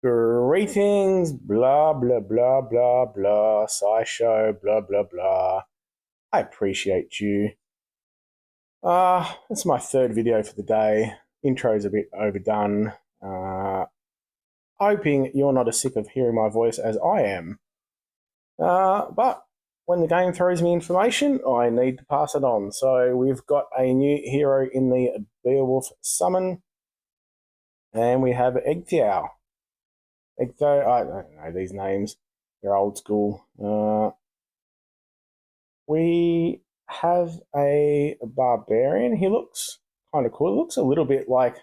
Greetings, blah, blah, blah, blah, blah, SciShow, blah, blah, blah. I appreciate you. It's my third video for the day. Intro's a bit overdone. Hoping you're not as sick of hearing my voice as I am. But when the game throws me information, I need to pass it on. So we've got a new hero in the Beowulf summon, and we have Ecgtheow. Ecgtheow, I don't know these names. They're old school. We have a barbarian. He looks kind of cool. It looks a little bit like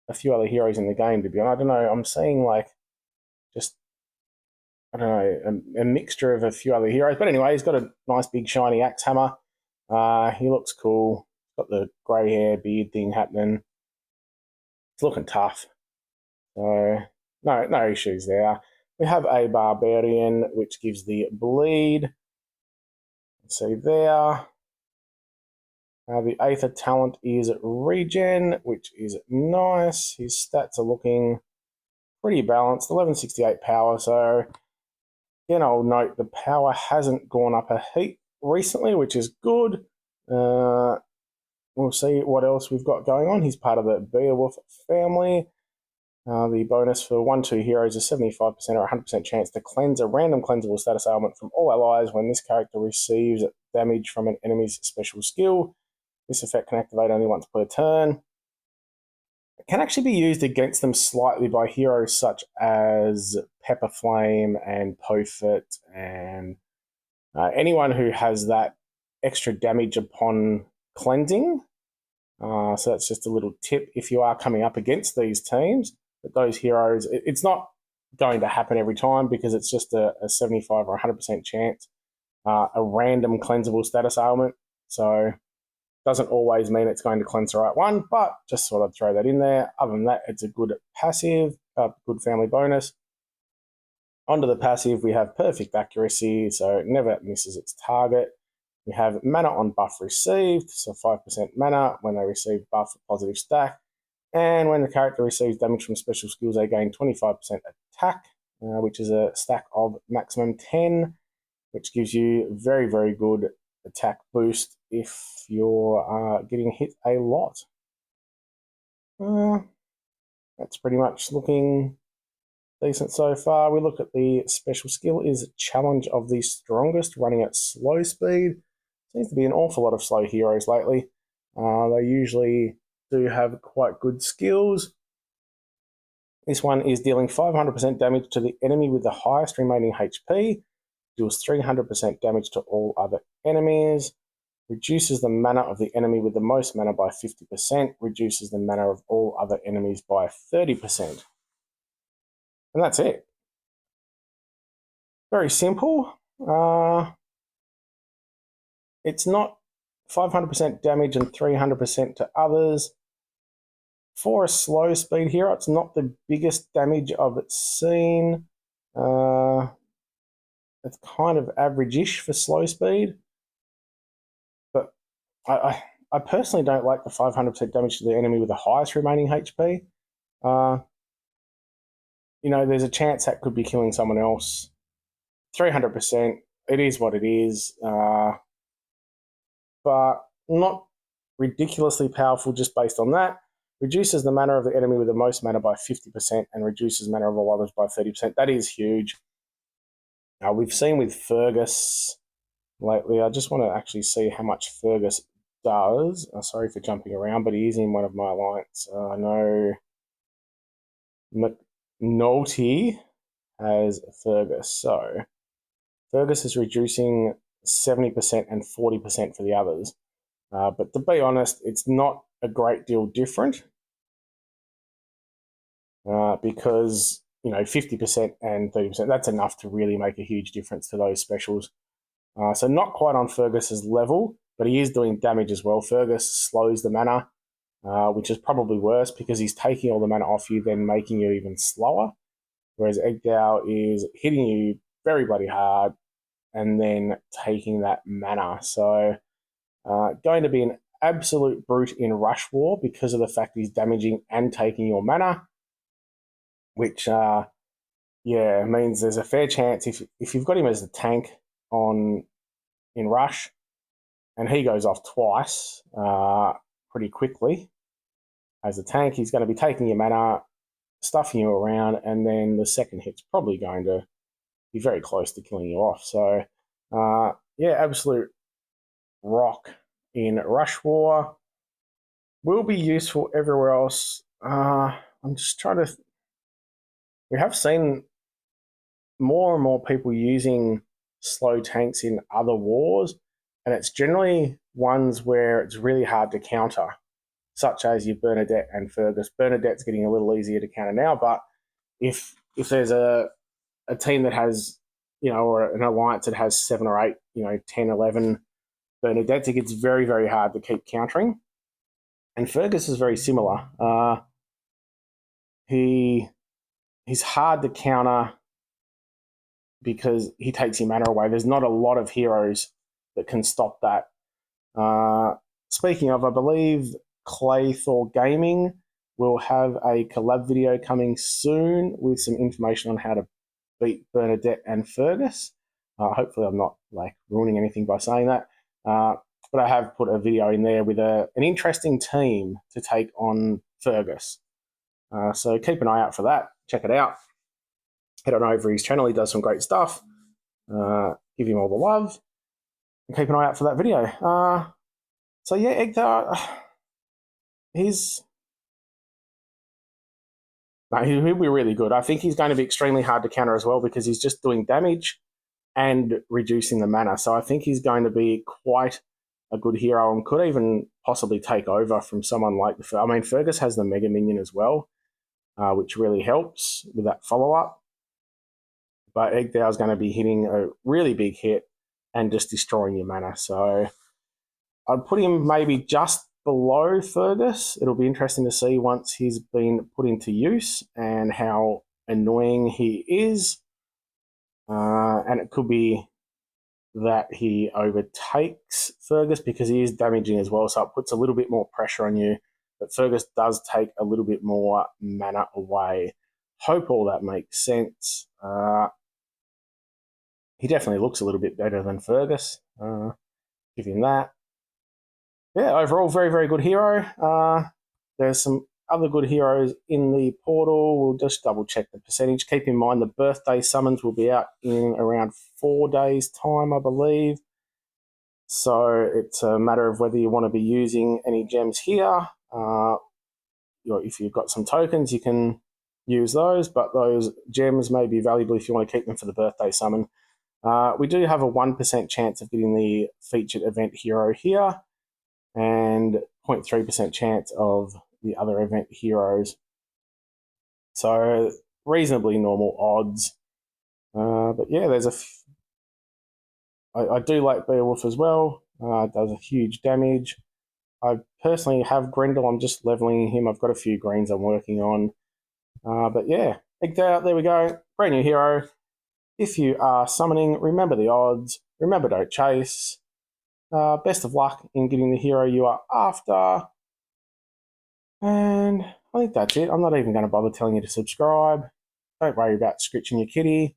a few other heroes in the game, to be honest. I don't know. I'm seeing like just, I don't know, a mixture of a few other heroes. But anyway, he's got a nice big shiny axe hammer. He looks cool. Got the grey hair, beard thing happening. It's looking tough. So, no issues there. We have a barbarian, which gives the bleed. See there. The Aether talent is regen, which is nice. His stats are looking pretty balanced. 1168 power, so again, I'll note the power hasn't gone up a heap recently, which is good. We'll see what else we've got going on. He's part of the Beowulf family. The bonus for 1/2 heroes is 75% or 100% chance to cleanse a random cleansable status ailment from all allies when this character receives damage from an enemy's special skill. This effect can activate only once per turn. It can actually be used against them slightly by heroes such as Pepper Flame and Pofit and anyone who has that extra damage upon cleansing. So that's just a little tip if you are coming up against these teams. But those heroes, it's not going to happen every time because it's just a 75 or 100% chance. A random cleansable status ailment. So doesn't always mean it's going to cleanse the right one, but just thought I'd throw that in there. Other than that, it's a good passive, good family bonus. Onto the passive, we have perfect accuracy, so it never misses its target. We have mana on buff received, so 5% mana when they receive buff positive stack. And when the character receives damage from special skills, they gain 25% attack, which is a stack of maximum 10, which gives you very, very good attack boost if you're getting hit a lot. That's pretty much looking decent so far. We look at the special skill is Challenge of the Strongest, running at slow speed. Seems to be an awful lot of slow heroes lately. They usually do have quite good skills. This one is dealing 500% damage to the enemy with the highest remaining HP, deals 300% damage to all other enemies, reduces the mana of the enemy with the most mana by 50%, reduces the mana of all other enemies by 30%. And that's it. Very simple. It's not 500% damage and 300% to others. For a slow speed hero, it's not the biggest damage I've seen. It's kind of average-ish for slow speed. But I personally don't like the 500% damage to the enemy with the highest remaining HP. There's a chance that could be killing someone else. 300%, it is what it is. But not ridiculously powerful just based on that. Reduces the mana of the enemy with the most mana by 50% and reduces mana of all others by 30%. That is huge. We've seen with Fergus lately. I just want to actually see how much Fergus does. Sorry for jumping around, but he is in one of my alliance. I know McNulty has Fergus. So Fergus is reducing 70% and 40% for the others. But to be honest, it's not a great deal different because, 50% and 30%, that's enough to really make a huge difference to those specials. So not quite on Fergus's level, but he is doing damage as well. Fergus slows the mana, which is probably worse because he's taking all the mana off you, then making you even slower. Whereas Ecgtheow is hitting you very bloody hard and then taking that mana. So going to be an absolute brute in Rush War because of the fact he's damaging and taking your mana, which yeah, it means there's a fair chance if you've got him as the tank on in rush, and he goes off twice pretty quickly as a tank, he's going to be taking your mana, stuffing you around, and then the second hit's probably going to be very close to killing you off. So, yeah, absolute rock in Rush War. Will be useful everywhere else. I'm just trying to. We have seen more and more people using slow tanks in other wars, and it's generally ones where it's really hard to counter, such as your Bernadette and Fergus. Bernadette's getting a little easier to counter now, but if there's a team that has, or an alliance that has 7 or 8, 10, 11 Bernadettes, it gets very, very hard to keep countering. And Fergus is very similar. He's hard to counter because he takes your mana away. There's not a lot of heroes that can stop that. Speaking of, I believe Claythor Gaming will have a collab video coming soon with some information on how to beat Bernadette and Fergus. Hopefully I'm not ruining anything by saying that. But I have put a video in there with an interesting team to take on Fergus. So keep an eye out for that. Check it out. Head on over his channel. He does some great stuff. Give him all the love. And keep an eye out for that video. So yeah, Ecgtheow, he'll be really good. I think he's going to be extremely hard to counter as well because he's just doing damage and reducing the mana. So I think he's going to be quite a good hero and could even possibly take over from someone like Fergus has the Mega Minion as well, which really helps with that follow-up. But Ecgtheow is going to be hitting a really big hit and just destroying your mana. So I'd put him maybe just below Fergus. It'll be interesting to see once he's been put into use and how annoying he is. And it could be that he overtakes Fergus because he is damaging as well, so it puts a little bit more pressure on you. But Fergus does take a little bit more mana away. Hope all that makes sense. He definitely looks a little bit better than Fergus. Give him that. Yeah, overall, very, very good hero. There's some other good heroes in the portal. We'll just double check the percentage. Keep in mind the birthday summons will be out in around 4 days' time, I believe. So it's a matter of whether you want to be using any gems here. If you've got some tokens, you can use those, but those gems may be valuable if you want to keep them for the birthday summon. We do have a 1% chance of getting the featured event hero here, and 0.3% chance of the other event heroes. So reasonably normal odds. But yeah, I do like Beowulf as well. Does a huge damage. I personally have Grendel. I'm just leveling him. I've got a few greens I'm working on. But yeah, Ecgtheow, there we go. Brand new hero. If you are summoning, remember the odds. Remember, don't chase. Best of luck in getting the hero you are after. And I think that's it. I'm not even going to bother telling you to subscribe. Don't worry about scritching your kitty.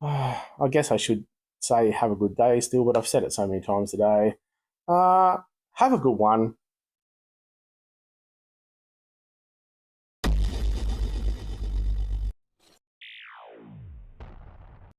I guess I should say have a good day still, but I've said it so many times today. Have a good one.